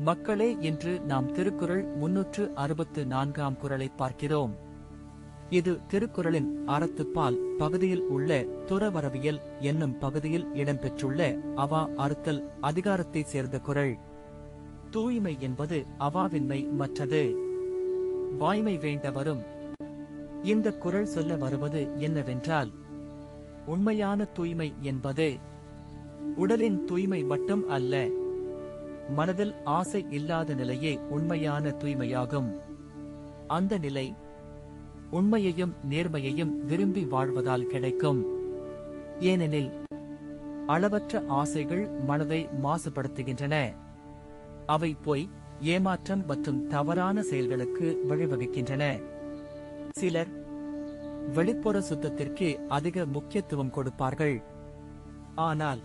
மக்களே, இன்று நாம் திருக்குறள் 364ஆம் குறளை பார்க்கிறோம். இது திருக்குறளின் அறத்துப்பால் பகுதியில் உள்ள துறவறவியல் என்னும் பகுதியில் இடம்பெற்றுள்ள அவா அறுத்தல் அதிகாரத்தைச் சேர்ந்த குறள். தூய்மை என்பது அவாவின்மை மற்றது, வாய்மை வேண்ட வரும். இந்த குறள் சொல்ல வருவது என்னவென்றால், உண்மையான தூய்மை என்பது உடலின் தூய்மை மட்டும் அல்ல, மனதில் ஆசை இல்லாத நிலையே உண்மையான தூய்மையாகும். அந்த நிலை உண்மையையும் நேர்மையையும் விரும்பி வாழ்வதால் கிடைக்கும். ஏனெனில் அளவற்ற ஆசைகள் மனதை மாசுபடுத்துகின்றன. அவை பொய், ஏமாற்றம் மற்றும் தவறான செயல்களுக்கு வழிவகுக்கின்றன. சிலர் வெளிப்புற சுத்தத்திற்கு அதிக முக்கியத்துவம் கொடுப்பார்கள். ஆனால்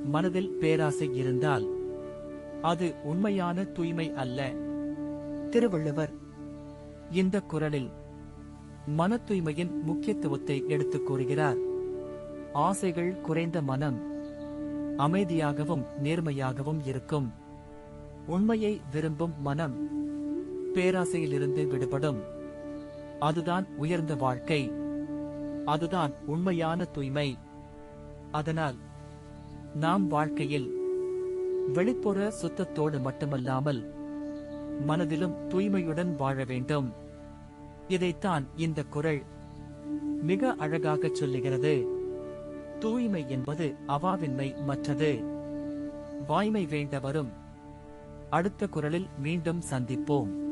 மனதில் பேராசை இருந்தால் அது உண்மையான தூய்மை அல்ல. திருவள்ளுவர் இந்த குறளில் மன தூய்மையின் முக்கியத்துவத்தை எடுத்துக் கூறுகிறார். ஆசைகள் குறைந்த மனம் அமைதியாகவும் நேர்மையாகவும் இருக்கும். உண்மையை விரும்பும் மனம் பேராசையிலிருந்து விடுபடும். அதுதான் உயர்ந்த வாழ்க்கை, அதுதான் உண்மையான தூய்மை. அதனால் நாம் வாழ்க்கையில் வெளிப்புற சுத்தத்தோடு மட்டுமல்லாமல் மனதிலும் தூய்மையுடன் வாழ வேண்டும். இதைத்தான் இந்த குறள் மிக அழகாகச் சொல்லுகிறது. தூய்மை என்பது அவாவின்மை மற்றது, வாய்மை வேண்ட வரும். அடுத்த குறளில் மீண்டும் சந்திப்போம்.